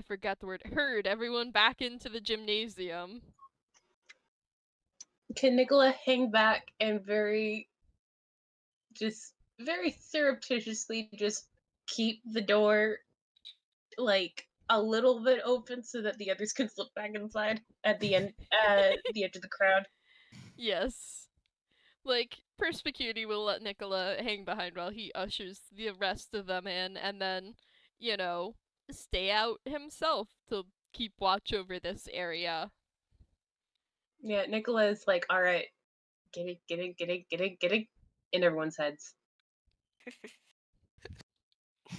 forgot the word, herd everyone back into the gymnasium. Can Nicola hang back and very surreptitiously just keep the door like a little bit open so that the others can slip back inside at the end of the crowd. Yes. Like, Perspicuity will let Nikola hang behind while he ushers the rest of them in, and then, you know, stay out himself to keep watch over this area. Yeah, Nikola is like, all right, get it, in everyone's heads.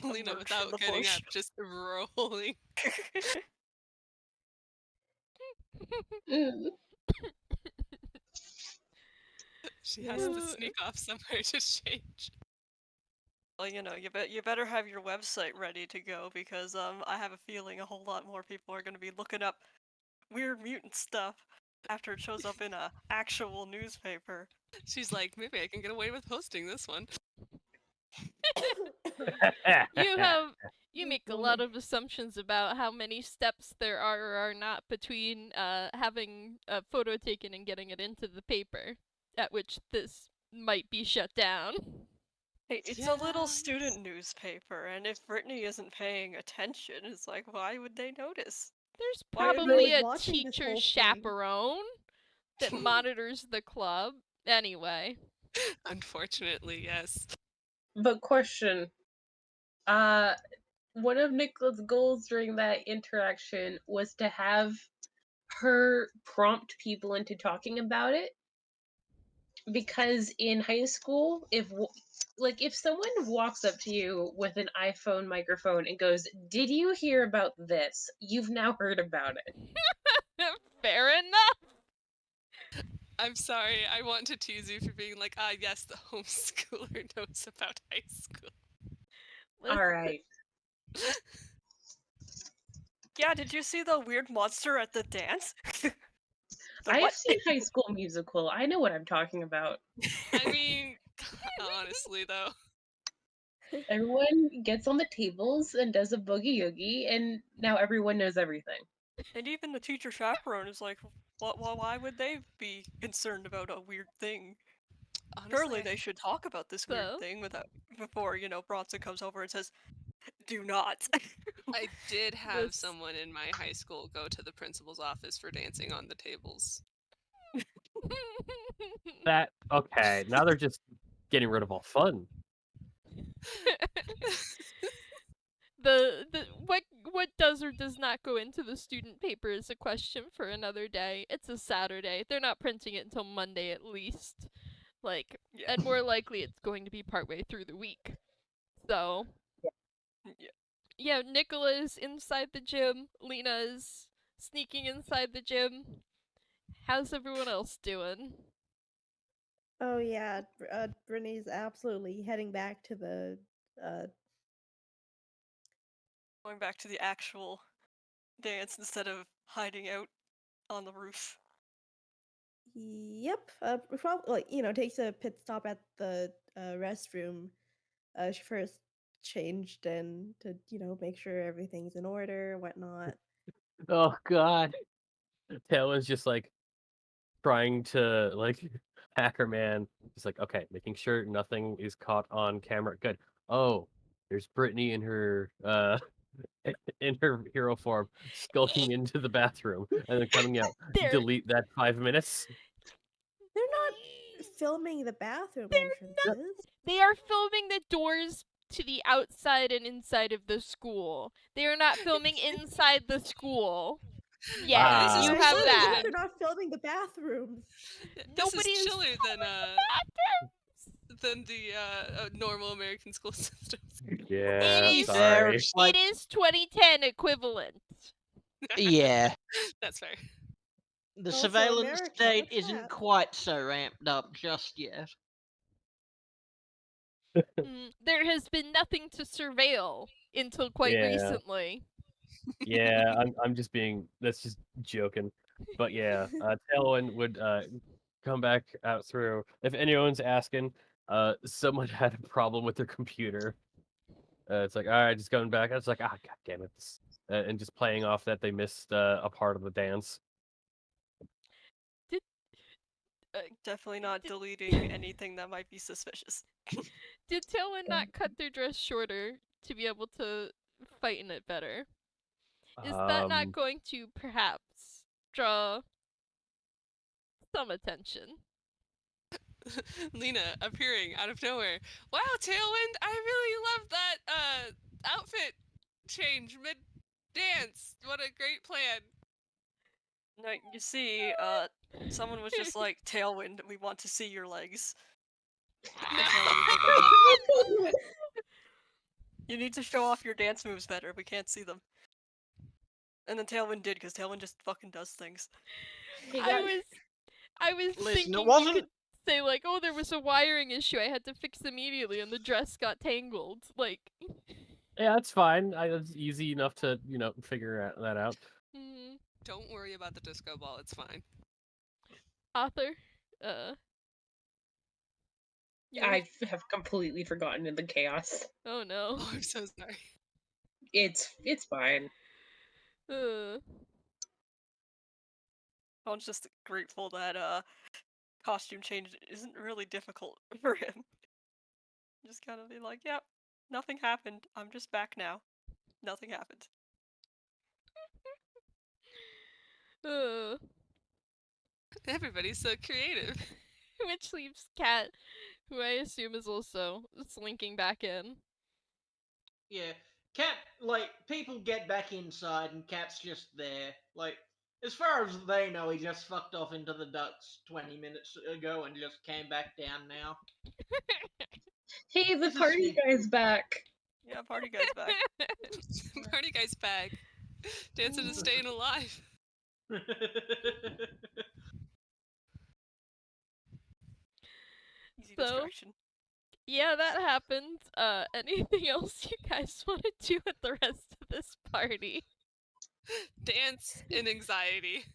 Lina, Lurch in without the getting bush. up, just rolling. Mm. She has to Yeah. sneak off somewhere to change. Well, you know, you better have your website ready to go because I have a feeling a whole lot more people are going to be looking up weird mutant stuff after it shows up in a actual newspaper. She's like, maybe I can get away with hosting this one. You make a lot of assumptions about how many steps there are or are not between having a photo taken and getting it into the paper, at which this might be shut down. Hey, it's a little Yeah. student newspaper, and if Brittney isn't paying attention, it's like, why would they notice? There's Why are probably they a watching this teacher whole thing? chaperone that monitors the club. Anyway. Unfortunately, yes. But question, one of Nicola's goals during that interaction was to have her prompt people into talking about it, because in high school, if someone walks up to you with an iPhone microphone and goes, "Did you hear about this?" You've now heard about it. Fair enough. I'm sorry, I want to tease you for being like, yes, the homeschooler knows about high school. All right. Yeah, did you see the weird monster at the dance? I've what? seen High School Musical. I know what I'm talking about. I mean, honestly, though. Everyone gets on the tables and does a boogie oogie, and now everyone knows everything. And even the teacher chaperone is like, why would they be concerned about a weird thing? Honestly, Surely they should talk about this weird So? thing before, Bronson comes over and says, do not. I did have This- someone in my high school go to the principal's office for dancing on the tables. That okay. Now they're just getting rid of all fun. What does or does not go into the student paper is a question for another day. It's a Saturday. They're not printing it until Monday at least. Like, Yeah. and more likely it's going to be partway through the week. So, Yeah. yeah, Nikola is inside the gym. Lina is sneaking inside the gym. How's everyone else doing? Oh yeah, Brittney's absolutely heading back to the Going back to the actual dance instead of hiding out on the roof. Yep. Probably takes a pit stop at the restroom. She first changed and to make sure everything's in order, whatnot. Oh god. Tailwind's just like trying to like hacker man. Just like, okay, making sure nothing is caught on camera. Good. Oh, there's Brittney in her in her hero form skulking into the bathroom and then coming out. They're- Delete that 5 minutes. They're not filming the bathroom entrances. They are filming the doors to the outside and inside of the school. They are not filming inside the school. Yes, Wow. you This is have chilly. that. They're not filming the bathrooms. This Nobody is is chiller than bathrooms. the normal American school systems. Yeah, It is- sorry. It's like, It is 2010 equivalent. yeah, That's fair. the Also, surveillance America, state what's isn't that? quite so ramped up just yet. There has been nothing to surveil until quite Yeah. recently. Yeah, I'm just being that's just joking. But yeah, Tailwind would come back out through if anyone's asking, someone had a problem with their computer. It's like, all right, just going back. It's like, god damn it. And just playing off that they missed a part of the dance. Definitely not deleting anything that might be suspicious. Did Tailwind not cut their dress shorter to be able to fight in it better? Is that Um, not going to perhaps draw some attention? Lina appearing out of nowhere. Wow, Tailwind, I really love that outfit change mid dance. What a great plan. No, you see, someone was just like, Tailwind, we want to see your legs. And Tailwind was like, you need to show off your dance moves better. We can't see them. And then Tailwind did, because Tailwind just fucking does things. He I got was Listen, thinking it you wasn't. could say like, "Oh, there was a wiring issue. I had to fix immediately, and the dress got tangled." Like, yeah, that's fine. It's easy enough to that out. Don't worry about the disco ball. It's fine. Author, you were- I have completely forgotten in the chaos. oh no. Oh, I'm so sorry. It's fine. Sean's just grateful that costume change isn't really difficult for him. Just kind of be like, yep, nothing happened. I'm just back now. Nothing happened. Everybody's so creative. Which leaves Cat, who I assume is also slinking back in. Yeah, Cat, like, people get back inside and Cat's just there. Like, as far as they know, he just fucked off into the ducks 20 minutes ago and just came back down now. Hey, the This is party sneaky. guy's back. Yeah, party guy's back. Party guy's back. Dancing and staying alive. Easy So- distraction. Yeah, that happened. Anything else you guys want to do with the rest of this party? Dance in anxiety.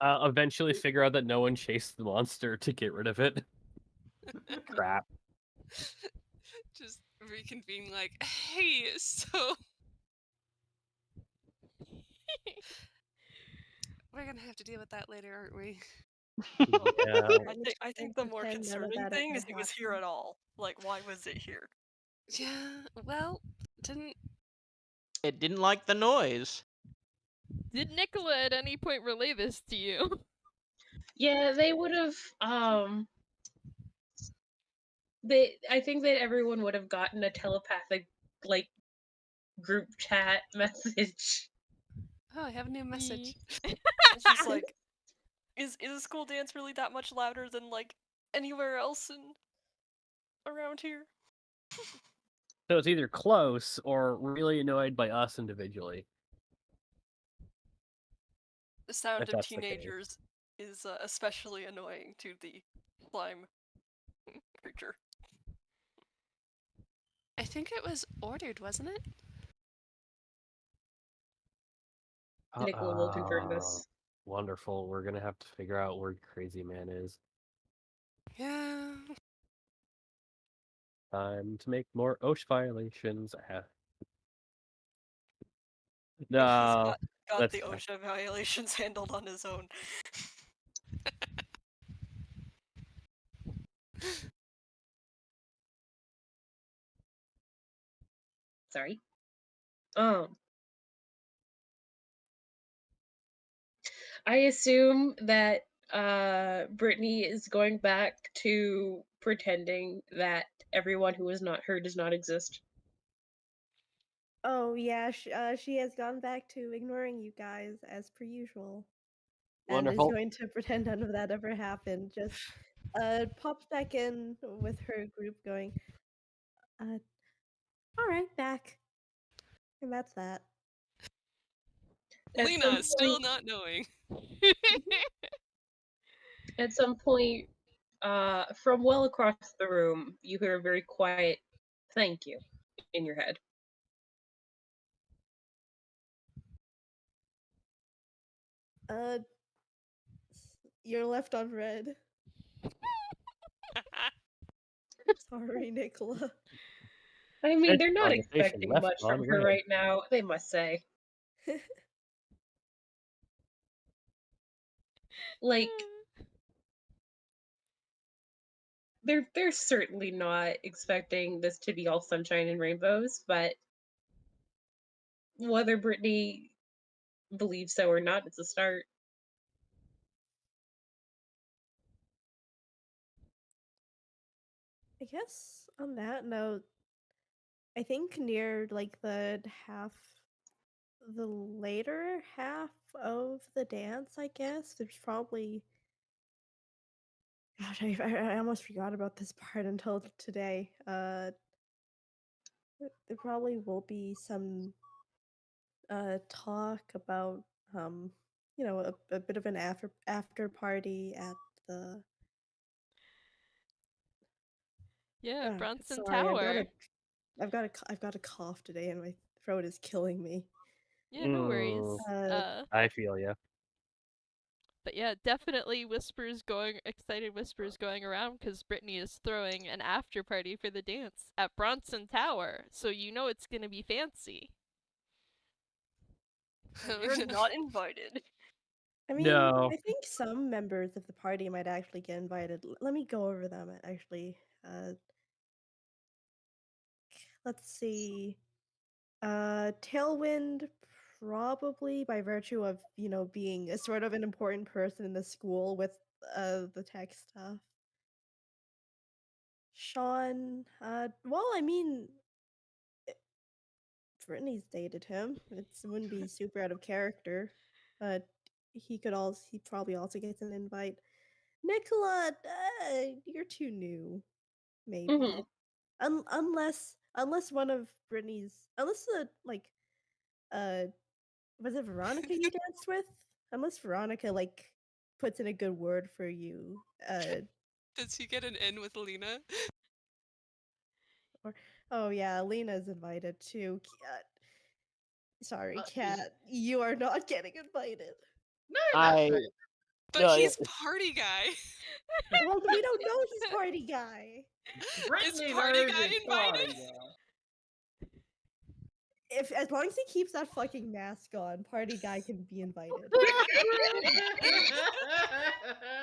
Eventually figure out that no one chased the monster to get rid of it. Crap. Just reconvene like, hey, so we're gonna have to deal with that later, aren't we? Yeah. I think the more Pretend none of concerning that thing ever is it was here happened. at all. Like, why was it here? Yeah, well, didn't It didn't like the noise. Did Nikola at any point relay this to you? Yeah, they would have. I think that everyone would have gotten a telepathic, like, group chat message. Oh, I have a new message. It's just like, is a school dance really that much louder than like anywhere else around here? So it's either close or really annoyed by us individually. The sound If of that's the case. teenagers is especially annoying to the slime creature. I think it was ordered, wasn't it? Nikola will confirm this. Wonderful. We're gonna have to figure out where Crazy Man is. Yeah. Time to make more OSH violations. He's No, got that's the fine. OSHA violations handled on his own. Sorry. I assume that Brittney is going back to pretending that everyone who is not her does not exist. Oh yeah, she has gone back to ignoring you guys as per usual, and Wonderful. is going to pretend none of that ever happened. Just pops back in with her group, going, all right, back, and that's that. At Lina some is still point- not knowing. At some point, from well across the room, you hear a very quiet "thank you" in your head. You're left on red. Sorry, Nikola. I mean, This they're not conversation expecting left much from on her red. right now, they must say. Like, they're certainly not expecting this to be all sunshine and rainbows, but whether Brittney believe so or not, it's a start. I guess on that note, I think near like the later half of the dance, I guess, there's probably. Gosh, I almost forgot about this part until today. There probably will be some talk about a bit of an after party at the. Yeah, Bronson Sorry, Tower. I've got a cough today, and my throat is killing me. Yeah, no worries. I feel ya. But yeah, definitely excited whispers going around because Brittney is throwing an after party for the dance at Bronson Tower, so you know it's gonna be fancy. You're not invited. I mean, No. I think some members of the party might actually get invited. Let me go over them. Actually, let's see. Tailwind, probably by virtue of being a sort of an important person in the school with the tech stuff. Shaun, well, I mean, Brittney's dated him. It wouldn't be super out of character, but he probably also gets an invite. Nikola, you're too new, maybe. Mhm. Unless one of Brittney's, unless uh was it Veronica you danced with? Unless Veronica puts in a good word for you. Does he get an in with Lina? Or oh yeah, Lina's invited too. Sorry, Kat, you are not getting invited. No, I that's But No, he's party guy. Well, we don't know he's party guy. Is Brittney party knows guy his invited? party guy. As long as he keeps that fucking mask on, party guy can be invited.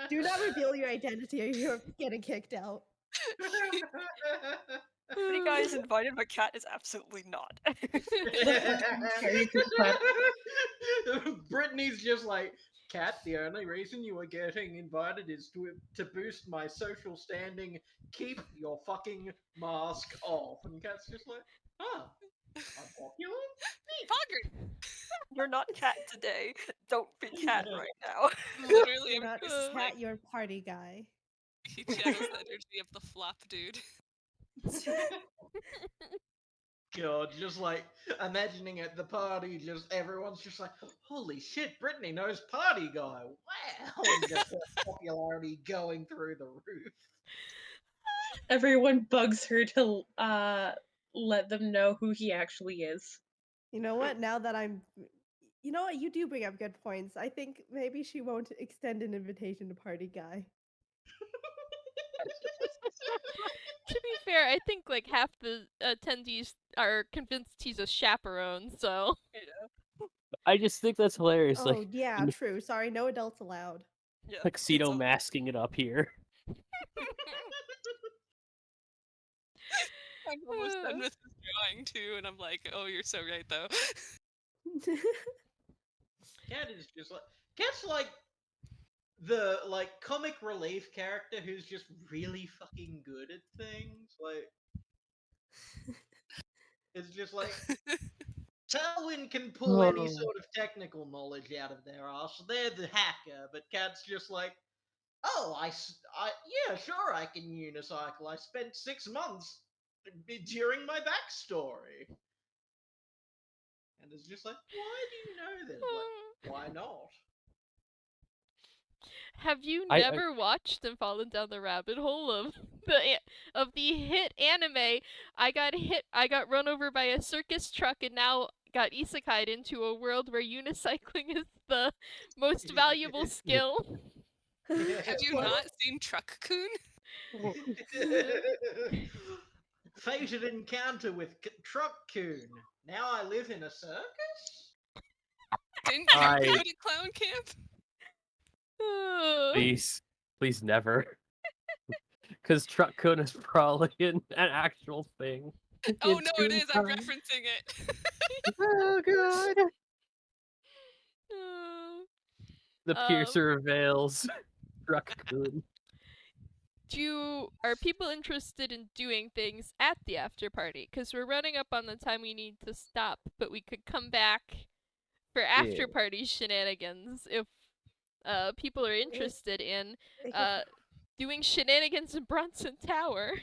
Do not reveal your identity or you're getting kicked out. Pretty guy is invited, but Cat is absolutely not. Brittany's just like, Kat, the only reason you are getting invited is to boost my social standing. Keep your fucking mask off. And Kat's just like, huh, I'm popular? Pogger. You're not Cat today. Don't be Cat right now. Literally, You're not just Kat, you're party guy. he channels the energy of the flop dude. God, just like imagining at the party, just everyone's just like, holy shit, Brittany knows party guy. Wow. And just her popularity going through the roof. Everyone bugs her to let them know who he actually is. You know what? You know what? You do bring up good points. I think maybe she won't extend an invitation to party guy. To be fair, I think like half the attendees are convinced he's a chaperone, so. I just think that's hilarious. Oh Like yeah, in true. Sorry, no adults allowed. Yeah, tuxedo it's masking it up here. I'm almost done with this drawing too, and I'm like, oh, you're so right though. Cat is just like, Cat's like the comic relief character who's just really fucking good at things. Like, it's just like Tailwind can pull any sort of technical knowledge out of their ass. They're the hacker, but Cat's just like, oh, yeah, sure, I can unicycle. I spent 6 months during my backstory. And it's just like, why do you know this? Like, why not? Have you I- never watched and fallen down the rabbit hole of the hit anime? I got run over by a circus truck and now got isekai'd into a world where unicycling is the most valuable skill. Have you not seen Truck-kun? Fated encounter with Truck-kun. Now I live in a circus? Didn't you go to clown camp? Please never. Because Truck-kun is probably an actual thing. Oh no, it is. I'm referencing it. Oh god. The piercer of veils. Raccoon. Are people interested in doing things at the after party? Because we're running up on the time we need to stop, but we could come back for after party shenanigans if people are interested in doing shenanigans in Bronson Tower.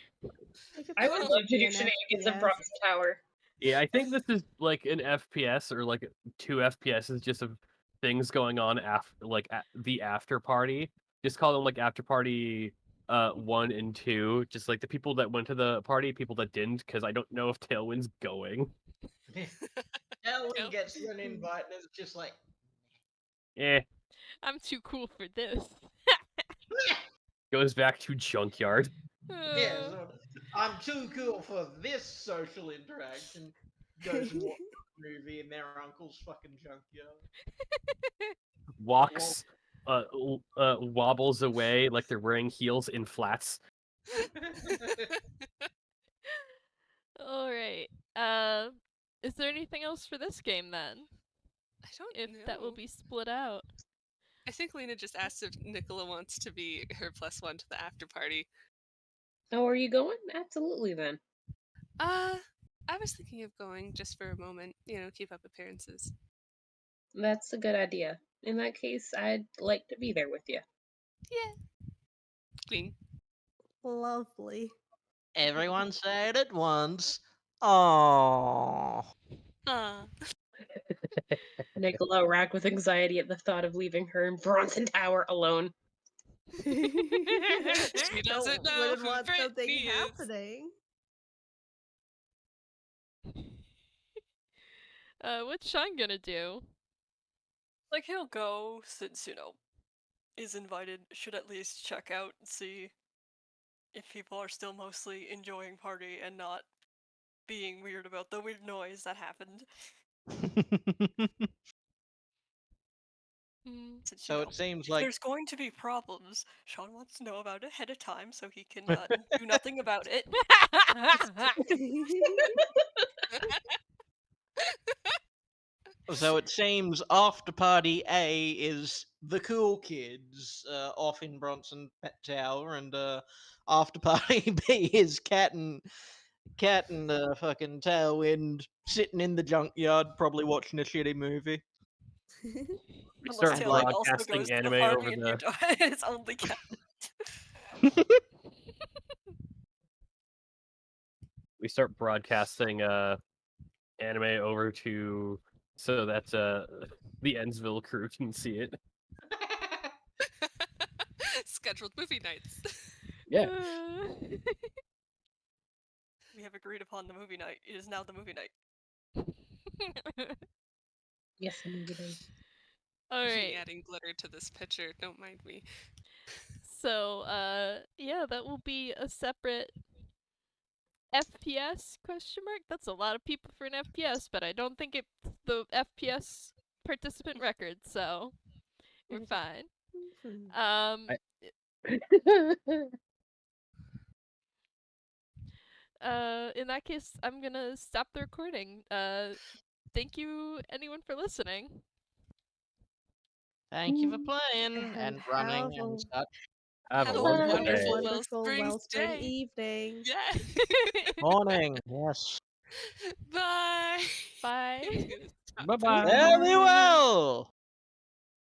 I would love to do shenanigans in Bronson Tower. Yeah, I think this is like an FPS or like 2 FPSs just of things going on after at the after party. Just call them like after party 1 and 2. Just like the people that went to the party, people that didn't, because I don't know if Tailwind's going. Tailwind gets an invite and it's just like, I'm too cool for this. Goes back to junkyard. yeah, so I'm too cool for this social interaction. Goes and watches a movie in their uncle's fucking junkyard. Walks, wobbles away like they're wearing heels in flats. All right. Is there anything else for this game then? I don't If know. that will be split out. I think Lina just asked if Nikola wants to be her +1 to the after party. Oh, are you going? Absolutely, then. I was thinking of going just for a moment, keep up appearances. That's a good idea. In that case, I'd like to be there with you. Yeah. Queen. Lovely. Everyone say it at once. Aww. Nikola racked with anxiety at the thought of leaving her in Bronson Tower alone. She doesn't know Wouldn't who want something Brittney is. happening. What's Shaun gonna do? Like, he'll go since, is invited, should at least check out and see if people are still mostly enjoying party and not being weird about the weird noise that happened. Since, So it seems if like there's going to be problems, Shaun wants to know about it ahead of time so he can do nothing about it. So it seems after party A is the cool kids off in Bronson Tower, and after party B is Cat and fucking Tailwind sitting in the junkyard, probably watching a shitty movie. We Unless start Tailwind also broadcasting goes to the anime party over and the. it's only cat. We start broadcasting anime over to so that the Ensville crew can see it. Scheduled movie nights. Yeah. We have agreed upon the movie night. It is now the movie night. Yes, the movie night. All right. Adding glitter to this picture. Don't mind me. So, yeah, that will be a separate FPS question mark. That's a lot of people for an FPS, but I don't think it's the FPS participant record, so we're fine. In that case, I'm gonna stop the recording. Thank you, anyone, for listening. Thank you for playing and running and such. Have Have a a wonderful wonderful day. Wellspring Wellspring day. evening. Yeah. Morning, yes. Bye. Bye. Bye bye. Very well.